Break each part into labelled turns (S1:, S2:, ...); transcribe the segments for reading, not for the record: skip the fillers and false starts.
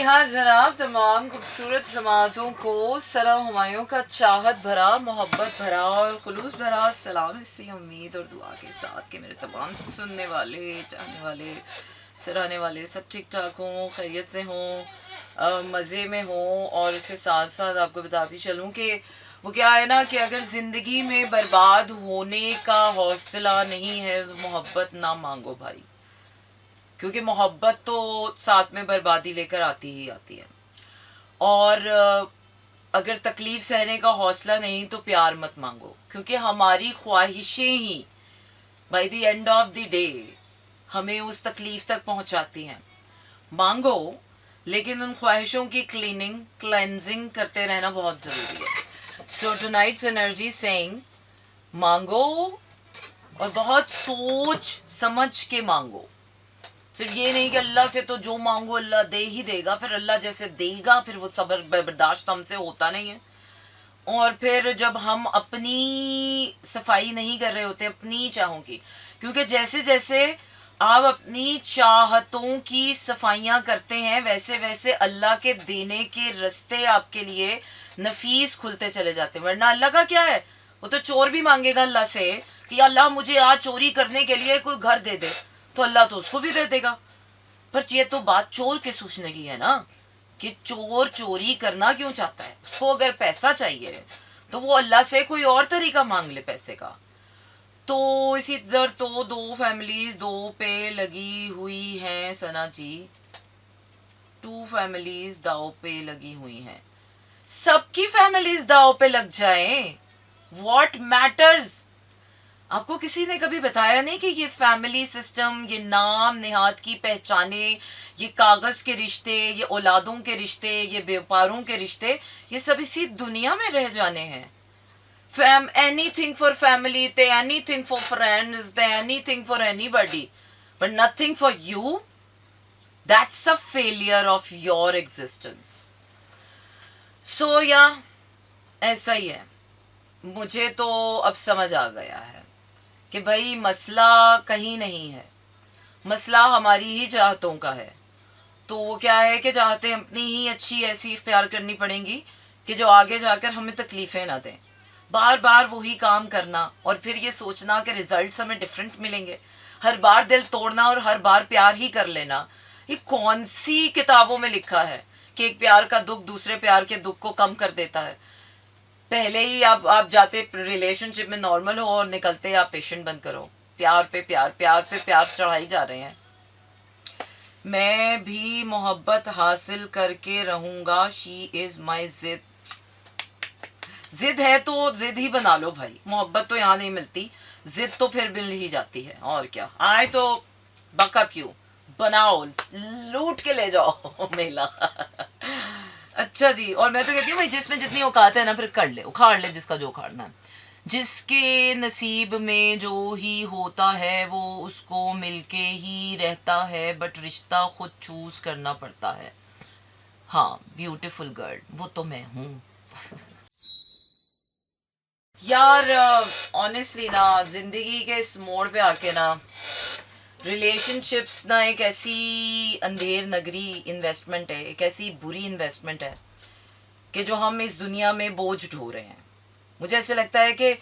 S1: हाँ जनाब, तमाम खूबसूरत समातों को सलाम हुमायूं का चाहत भरा, मोहब्बत भरा और खुलूस भरा सलाम, इसी उम्मीद और दुआ के साथ कि मेरे तमाम सुनने वाले, चाहने वाले, सराहने वाले सब ठीक ठाक हों, खैरियत से हों, मज़े में हों। और इसके साथ साथ आपको बताती चलूँ कि वो क्या है ना कि अगर ज़िंदगी में बर्बाद होने का हौसला नहीं है तो मोहब्बत ना मांगो भाई, क्योंकि मोहब्बत तो साथ में बर्बादी लेकर आती ही आती है। और अगर तकलीफ़ सहने का हौसला नहीं तो प्यार मत मांगो, क्योंकि हमारी ख्वाहिशें ही by the end of the day हमें उस तकलीफ़ तक पहुंचाती हैं। मांगो, लेकिन उन ख्वाहिशों की क्लेंजिंग करते रहना बहुत ज़रूरी है। सो टुनाइट्स एनर्जी सेइंग मांगो, और बहुत सोच समझ के मांगो। सिर्फ ये नहीं कि अल्लाह से तो जो मांगो अल्लाह दे ही देगा, फिर अल्लाह जैसे देगा फिर वो सब्र बर्दाश्त हमसे होता नहीं है। और फिर जब हम अपनी सफाई नहीं कर रहे होते अपनी चाहों की, क्योंकि जैसे जैसे आप अपनी चाहतों की सफाइयाँ करते हैं वैसे वैसे अल्लाह के देने के रास्ते आपके लिए नफीस खुलते चले जाते हैं। वरना अल्लाह का क्या है, वो तो चोर भी मांगेगा अल्लाह से कि अल्लाह मुझे आज चोरी करने के लिए कोई घर दे दे, तो अल्लाह तो उसको भी दे देगा। पर ये तो बात चोर के सोचने की है ना, कि चोर चोरी करना क्यों चाहता है। उसको अगर पैसा चाहिए तो वो अल्लाह से कोई और तरीका मांग ले पैसे का। तो इसी तरह तो दो फैमिलीज दो पे लगी हुई हैं सना जी, टू फैमिलीज दाव पे लगी हुई हैं। सबकी फैमिलीज दाव पे लग जाएं, व्हाट मैटर्स। आपको किसी ने कभी बताया नहीं कि ये फैमिली सिस्टम, ये नाम नेहात की पहचाने, ये कागज के रिश्ते, ये औलादों के रिश्ते, ये व्यापारों के रिश्ते, ये सब इसी दुनिया में रह जाने हैं। Anything for family, they anything for friends, they anything for anybody, but nothing for you. That's a failure of your existence. So yeah, ऐसा ही है। मुझे तो अब समझ आ गया है कि भाई मसला कहीं नहीं है, मसला हमारी ही चाहतों का है। तो वो क्या है कि चाहते अपनी ही अच्छी ऐसी इख्तियार करनी पड़ेंगी कि जो आगे जाकर हमें तकलीफ़ें ना दें। बार बार वही काम करना और फिर ये सोचना कि रिजल्ट्स हमें डिफरेंट मिलेंगे, हर बार दिल तोड़ना और हर बार प्यार ही कर लेना, ये कौन सी किताबों में लिखा है कि एक प्यार का दुख दूसरे प्यार के दुख को कम कर देता है। पहले ही आप जाते रिलेशनशिप में नॉर्मल हो और निकलते आप पेशेंट बन करो। प्यार पे प्यार, प्यार पे प्यार चढ़ाई जा रहे हैं। मैं भी मोहब्बत हासिल करके रहूंगा, शी इज माई जिद। जिद है तो जिद ही बना लो भाई, मोहब्बत तो यहाँ नहीं मिलती, जिद तो फिर मिल ही जाती है। और क्या, आए तो बका क्यों, बनाओ, लूट के ले जाओ मेला। अच्छा जी, और मैं तो कहती हूँ भाई जिसमें जितनी औकात है ना फिर कर ले, उखाड़ ले जिसका जो उखाड़ना है। जिसके नसीब में जो ही होता है वो उसको मिलके ही रहता है, बट रिश्ता खुद चूज करना पड़ता है। हाँ ब्यूटीफुल गर्ल, वो तो मैं हूँ। यार ऑनेस्टली ना जिंदगी के इस मोड़ पे आके ना रिलेशनशिप्स ना एक ऐसी अंधेर नगरी इन्वेस्टमेंट है, एक ऐसी बुरी इन्वेस्टमेंट है कि जो हम इस दुनिया में बोझ ढो रहे हैं। मुझे ऐसे लगता है कि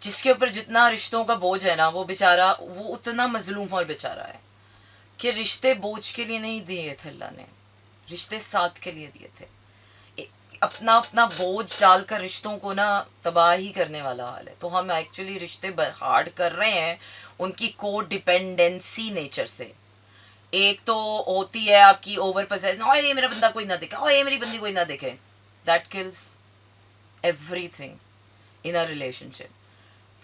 S1: जिसके ऊपर जितना रिश्तों का बोझ है ना वो बेचारा, वो उतना मजलूम और बेचारा है कि रिश्ते बोझ के लिए नहीं दिए थे अल्लाह ने, रिश्ते साथ के लिए दिए थे। अपना अपना बोझ डालकर रिश्तों को ना तबाह ही करने वाला हाल है। तो हम एक्चुअली रिश्ते बर्बाद कर रहे हैं उनकी को डिपेंडेंसी नेचर से। एक तो होती है आपकी ओवर पोजेशन, ओए मेरा बंदा कोई ना देखे, ओए मेरी बंदी कोई ना देखे, that kills everything in a relationship.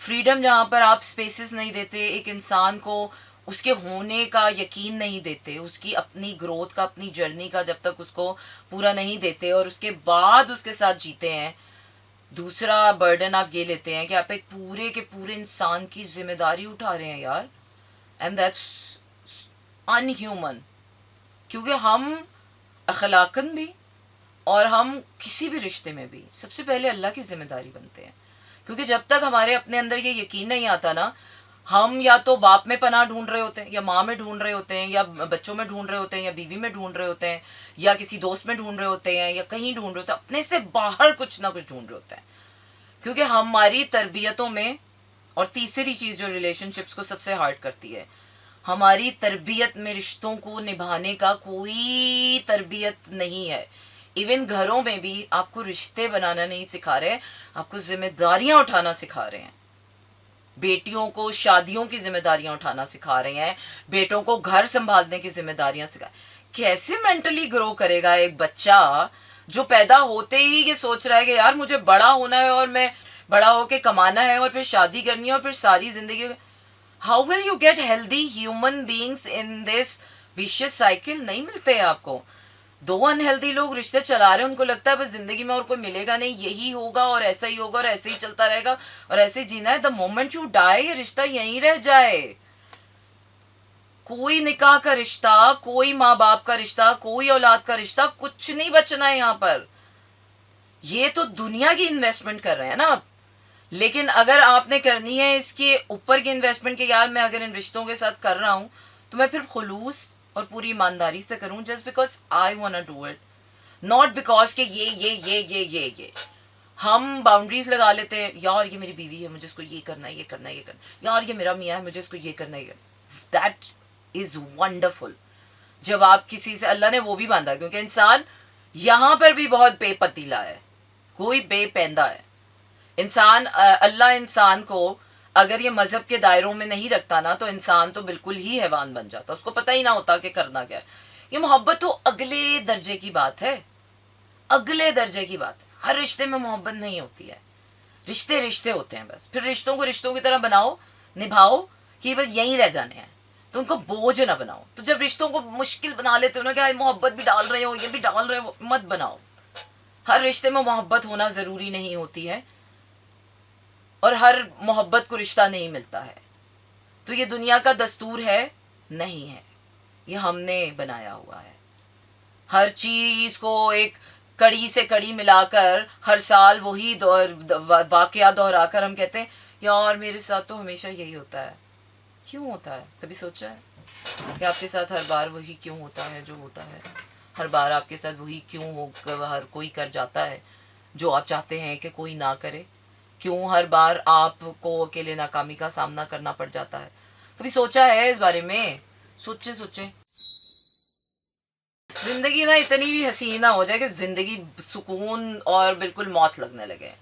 S1: Freedom जहाँ पर आप स्पेसेस नहीं देते एक इंसान को, उसके होने का यकीन नहीं देते, उसकी अपनी ग्रोथ का, अपनी जर्नी का जब तक उसको पूरा नहीं देते और उसके बाद उसके साथ जीते हैं, दूसरा बर्डन आप ये लेते हैं कि आप एक पूरे के पूरे इंसान की जिम्मेदारी उठा रहे हैं यार। एंड दैट्स अनह्यूमन, क्योंकि हम अखलाकन भी और हम किसी भी रिश्ते में भी सबसे पहले अल्लाह की जिम्मेदारी बनते हैं। क्योंकि जब तक हमारे अपने अंदर ये यकीन नहीं आता ना, हम या तो बाप में पनाह ढूंढ रहे होते हैं, या माँ में ढूंढ रहे होते हैं, या बच्चों में ढूंढ रहे होते हैं, या बीवी में ढूंढ रहे होते हैं, या किसी दोस्त में ढूंढ रहे होते हैं, या कहीं ढूंढ रहे होते हैं, अपने से बाहर कुछ ना कुछ ढूंढ रहे होते हैं। क्योंकि हमारी तरबियतों में, और तीसरी चीज़ जो रिलेशनशिप्स को सबसे हार्ड करती है, हमारी तरबियत में रिश्तों को निभाने का कोई तरबियत नहीं है। इवन घरों में भी आपको रिश्ते बनाना नहीं सिखा रहे, आपको जिम्मेदारियां उठाना सिखा रहे हैं। बेटियों को शादियों की जिम्मेदारियां उठाना सिखा रहे हैं, बेटों को घर संभालने की जिम्मेदारियां सिखा। कैसे मेंटली ग्रो करेगा एक बच्चा जो पैदा होते ही ये सोच रहा है कि यार मुझे बड़ा होना है और मैं बड़ा होके कमाना है और फिर शादी करनी है और फिर सारी जिंदगी। How will you get healthy human beings in this vicious cycle? नहीं मिलते हैं आपको। दो अनहेल्दी लोग रिश्ते चला रहे हैं, उनको लगता है बस जिंदगी में और कोई मिलेगा नहीं, यही होगा और ऐसा ही होगा और ऐसे ही चलता रहेगा और ऐसे ही जीना है। द मोमेंट यू डाई ये रिश्ता यहीं रह जाए। कोई निकाह का रिश्ता, कोई माँ बाप का रिश्ता, कोई औलाद का रिश्ता, कुछ नहीं बचना है यहाँ पर। ये तो दुनिया की इन्वेस्टमेंट कर रहे हैं ना आप। लेकिन अगर आपने करनी है इसके ऊपर की इन्वेस्टमेंट के, यार मैं अगर इन रिश्तों के साथ कर रहा हूं तो मैं फिर खुलूस और पूरी ईमानदारी से करूं, just because I want to do it, not because के ये हम बाउंड्रीज लगा लेते हैं। यार ये मेरी बीवी है, मुझे इसको ये करना है, ये करना है, ये करना है। यार ये मेरा मियाँ है, मुझे इसको ये करना है, ये। That is wonderful. जब आप किसी से, अल्लाह ने वो भी बांधा, क्योंकि इंसान यहां पर भी बहुत बेपतीला है, कोई बेपैंदा है इंसान। अल्लाह इंसान को अगर ये मजहब के दायरों में नहीं रखता ना, तो इंसान तो बिल्कुल ही हैवान बन जाता, उसको पता ही ना होता कि करना क्या है। ये मोहब्बत तो अगले दर्जे की बात है, अगले दर्जे की बात है। हर रिश्ते में मोहब्बत नहीं होती है, रिश्ते रिश्ते होते हैं बस। फिर रिश्तों को रिश्तों की तरह बनाओ, निभाओ कि बस यहीं रह जाने हैं, तो उनको बोझ ना बनाओ। तो जब रिश्तों को मुश्किल बना लेते हो ना, क्या मोहब्बत भी डाल रहे हो, ये भी डाल रहे हो, मत बनाओ। हर रिश्ते में मोहब्बत होना ज़रूरी नहीं होती है, और हर मोहब्बत को रिश्ता नहीं मिलता है। तो ये दुनिया का दस्तूर है नहीं है, ये हमने बनाया हुआ है। हर चीज़ को एक कड़ी से कड़ी मिलाकर हर साल वही वाकया दोहराकर हम कहते हैं यार मेरे साथ तो हमेशा यही होता है। क्यों होता है? कभी सोचा है कि आपके साथ हर बार वही क्यों होता है जो होता है? हर बार आपके साथ वही क्यों हो, हर कोई कर जाता है जो आप चाहते हैं कि कोई ना करे? क्यों हर बार आपको अकेले नाकामी का सामना करना पड़ जाता है? कभी सोचा है इस बारे में? सोचे सोचे। जिंदगी ना इतनी भी हसीन ना हो जाए कि जिंदगी सुकून और बिल्कुल मौत लगने लगे।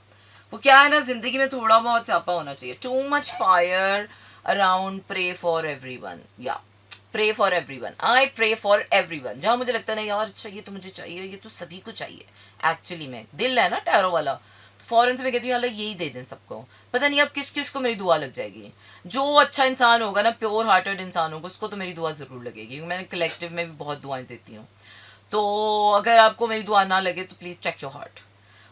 S1: वो क्या है ना, जिंदगी में थोड़ा बहुत स्यापा होना चाहिए। Too much fire around, pray for everyone. या pray for everyone, I pray for everyone. जहाँ मुझे लगता है ना यार अच्छा ये तो मुझे चाहिए, ये तो सभी को चाहिए, एक्चुअली में दिल है ना टैरो वाला, फौरन से मैं कहती हूँ अल्लाह यही दे दें सबको। पता नहीं अब किस किस को मेरी दुआ लग जाएगी। जो अच्छा इंसान होगा ना, प्योर हार्टेड इंसान होगा, उसको तो मेरी दुआ ज़रूर लगेगी, क्योंकि मैंने कलेक्टिव में भी बहुत दुआएं देती हूँ। तो अगर आपको मेरी दुआ ना लगे तो प्लीज़ चेक योर हार्ट।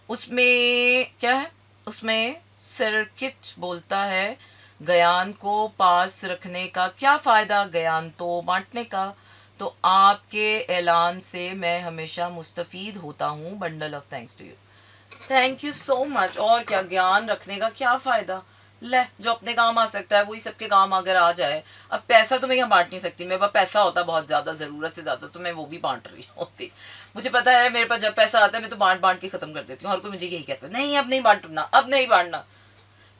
S1: उसमें क्या है, उसमें सर्किट बोलता है ज्ञान को पास रखने का क्या फ़ायदा, ज्ञान तो बांटने का। तो आपके ऐलान से मैं हमेशा मुस्तफ़ीद होता हूँ। Bundle of thanks to you, thank you so much. और क्या, ज्ञान रखने का क्या फ़ायदा? ले जो अपने काम आ सकता है वही सबके काम अगर आ जाए। अब पैसा तो मैं यहाँ बांट नहीं सकती, मेरे पास पैसा होता बहुत ज़्यादा, ज़रूरत से ज़्यादा, तो मैं वो भी बांट रही होती। मुझे पता है मेरे पास जब पैसा आता है मैं तो बांट बांट के ख़त्म कर देती हूँ। हर कोई मुझे यही कहता है नहीं अब नहीं बांटना, अब नहीं बांटना।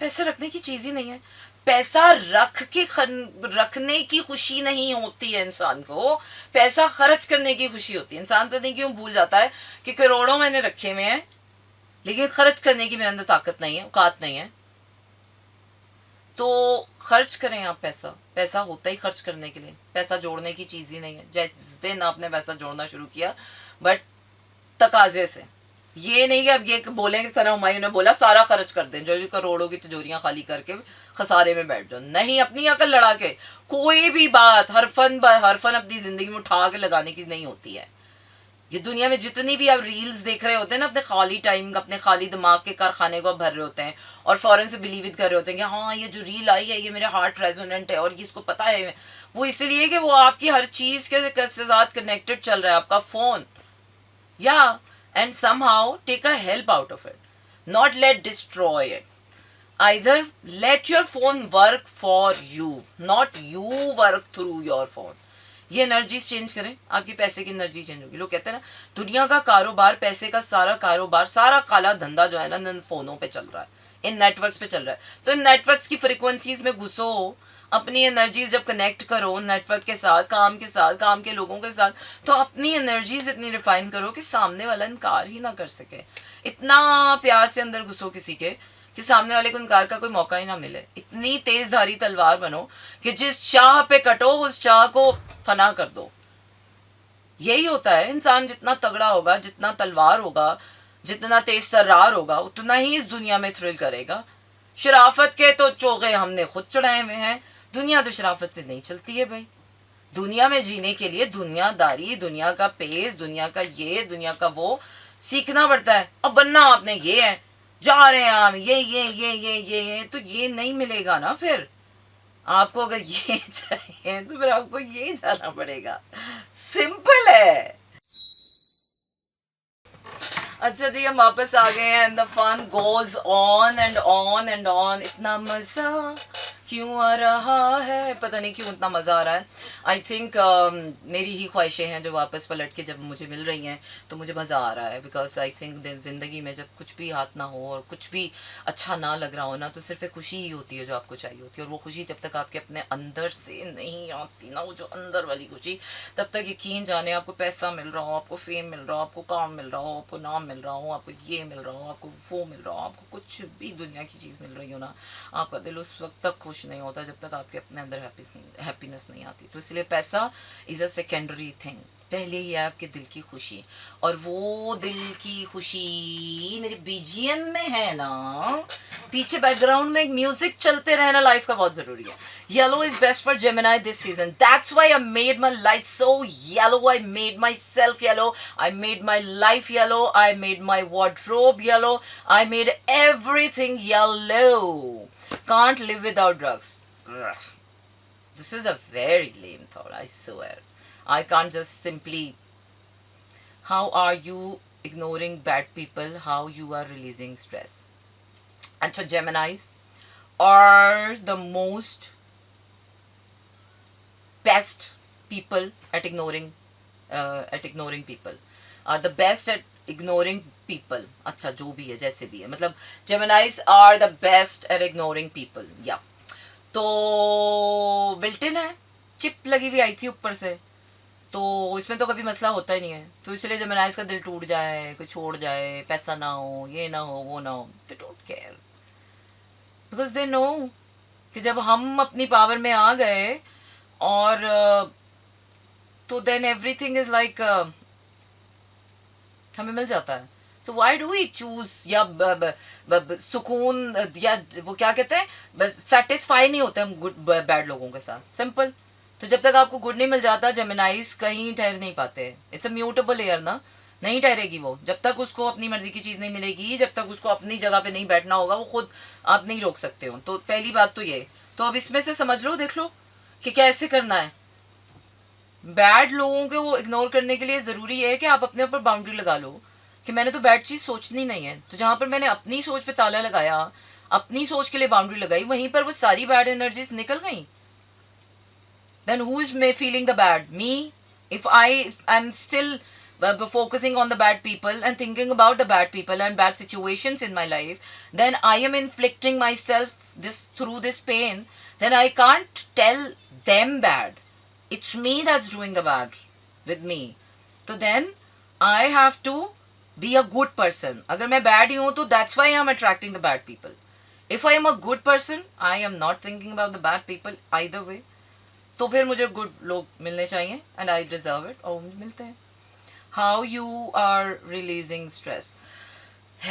S1: पैसा रखने की चीज़ ही नहीं है। पैसा रख के रखने की खुशी नहीं होती है इंसान को, पैसा खर्च करने की खुशी होती है। इंसान तो नहीं क्यों भूल जाता है कि करोड़ों मैंने रखे हुए हैं, लेकिन खर्च करने की मेरे अंदर ताकत नहीं है, औकात नहीं है। तो खर्च करें आप पैसा। पैसा होता ही खर्च करने के लिए, पैसा जोड़ने की चीज़ ही नहीं है। जिस दिन आपने पैसा जोड़ना शुरू किया, बट तकाजे से, ये नहीं कि अब ये बोलें कि सना हुमायूं ने बोला सारा खर्च कर दें, जो करोड़ों की तिजोरियां खाली करके खसारे में बैठ जाओ। नहीं, अपनी अकल लड़ा के कोई भी बात हरफन अपनी ज़िंदगी में उठा के लगाने की नहीं होती है। ये दुनिया में जितनी भी आप रील्स देख रहे होते हैं ना, अपने खाली टाइम, अपने खाली दिमाग के कारखाने को भर रहे होते हैं और फ़ौरन से बिलीव इट कर रहे होते हैं कि हाँ ये जो रील आई है ये मेरे हार्ट रेजोनेंट है और ये इसको पता है। वो इसलिए कि वो आपकी हर चीज़ के साथ कनेक्टेड चल रहा है, आपका फ़ोन। या and somehow take a help out of it, not let destroy it. either let your phone work for you, not you work through your phone. ये एनर्जीज चेंज करें, आपकी पैसे की एनर्जी चेंज होगी. लोग कहते हैं ना दुनिया का कारोबार, पैसे का सारा कारोबार, सारा काला धंधा जो है ना इन फोनों पे चल रहा है, इन नेटवर्क्स पे चल रहा है. तो इन नेटवर्क्स की फ्रिक्वेंसीज में घुसो, अपनी एनर्जीज जब कनेक्ट करो नेटवर्क के साथ, काम के लोगों के साथ, तो अपनी एनर्जीज इतनी रिफाइन करो कि सामने वाला इनकार ही ना कर सके. इतना प्यार से अंदर घुसो किसी के कि सामने वाले को इनकार का कोई मौका ही ना मिले. इतनी तेजधारी तलवार बनो कि जिस चाह पे कटो उस चाह को फना कर दो. यही होता है, इंसान जितना तगड़ा होगा, जितना तलवार होगा, जितना तेज तर्रार होगा, उतना ही इस दुनिया में थ्रिल करेगा. शराफत के तो चोगे हमने खुद चढ़ाए हुए हैं. दुनिया तो शराफत से नहीं चलती है भाई. दुनिया में जीने के लिए दुनियादारी, दुनिया का पेस, दुनिया का ये, दुनिया का वो सीखना पड़ता है. अब बनना आपने ये है, जा रहे हैं हम ये, तो ये नहीं मिलेगा ना. फिर आपको अगर ये चाहिए तो फिर आपको ये जाना पड़ेगा. सिंपल है. अच्छा जी, हम वापस आ गए हैं. The fun goes on and on and on. इतना मजा क्यों आ रहा है, पता नहीं क्यों इतना मज़ा आ रहा है. आई थिंक मेरी ही ख्वाहिशें हैं जो वापस पलट के जब मुझे मिल रही हैं तो मुझे मज़ा आ रहा है. बिकॉज आई थिंक ज़िंदगी में जब कुछ भी हाथ ना हो और कुछ भी अच्छा ना लग रहा हो ना, तो सिर्फ एक खुशी ही होती है जो आपको चाहिए होती है. और वो खुशी जब तक आपके अपने अंदर से नहीं आती ना, वो जो अंदर वाली खुशी, तब तक यकीन जाने आपको पैसा मिल रहा हो, आपको फेम मिल रहा हो, आपको काम मिल रहा हो, आपको नाम मिल रहा हो, आपको ये मिल रहा हो, आपको वो मिल रहा हो, आपको कुछ भी दुनिया की चीज़ मिल रही हो ना, आपका दिल उस वक्त तक खुश नहीं होता जब तक आपके अपने अंदर हैप्पीनेस नहीं आती. तो इसलिए पैसा इज़ अ सेकेंडरी थिंग. पहले ही है आपके दिल की खुशी. और वो दिल की खुशी मेरे बीजीएम में है ना, पीछे बैकग्राउंड में एक म्यूजिक चलते रहना लाइफ का बहुत ज़रूरी है. Yellow is best for Gemini this season. That's why I made my life so yellow. I made my self yellow. I made my life yellow. I made my wardrobe yellow. I made everything yellow. Can't live without drugs. Ugh. This is a very lame thought, I swear. I can't just simply. How are you ignoring bad people? How you are releasing stress? Achha, Geminis are the most best people at ignoring people. Are the best at ignoring people. अच्छा, जो भी है, जैसे भी है, मतलब Geminis are the best at ignoring people. या तो बिल्टिन है, चिप लगी हुई आई थी ऊपर से, तो इसमें तो कभी मसला होता ही नहीं है. तो इसलिए Geminis का दिल टूट जाए, कोई छोड़ जाए, पैसा ना हो, ये ना हो, वो ना हो, they don't care. Because they know कि जब हम अपनी पावर में आ गए और तो then everything is like हमें मिल जाता है. सो वाई डू वी चूज, या सुकून, या वो क्या कहते हैं, सेटिस्फाई नहीं होते हम गुड बैड लोगों के साथ. सिंपल. तो जब तक आपको गुड नहीं मिल जाता, जेमिनाइज कहीं ठहर नहीं पाते. इट्स अ म्यूटेबल एयर ना, नहीं ठहरेगी वो. जब तक उसको अपनी मर्जी की चीज़ नहीं मिलेगी, जब तक उसको अपनी जगह पे नहीं बैठना होगा, वो खुद आप नहीं रोक सकते हो. तो पहली बात तो ये. तो अब इसमें से समझ लो, देख लो कि कैसे करना है. बैड लोगों को वो इग्नोर करने के लिए ज़रूरी है कि आप अपने ऊपर बाउंड्री लगा लो कि मैंने तो बैड चीज़ सोचनी नहीं है. तो जहाँ पर मैंने अपनी सोच पे ताला लगाया, अपनी सोच के लिए बाउंड्री लगाई, वहीं पर वो सारी बैड एनर्जीज निकल गई. Then who is me feeling the bad? Me. If I am still focusing on the bad people and thinking about the bad people and bad situations in my life, then I am inflicting myself through this pain. Then I can't tell them bad. It's me that's doing the bad with me. So then I have to be a good person. अगर मैं bad ही हूँ तो that's why I'm attracting the bad people. If I am a good person, I am not thinking about the bad people either way. तो फिर मुझे good लोग मिलने चाहिए and I deserve it. और मुझे मिलते हैं. How you are releasing stress?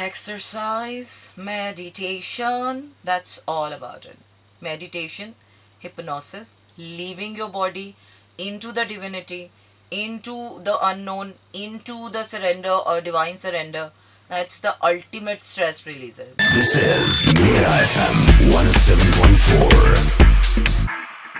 S1: Exercise, meditation, that's all about it. Meditation, hypnosis, leaving your body into the divinity, into the unknown, into the surrender or divine surrender. That's the ultimate stress releaser.
S2: This is Mira FM 107.4.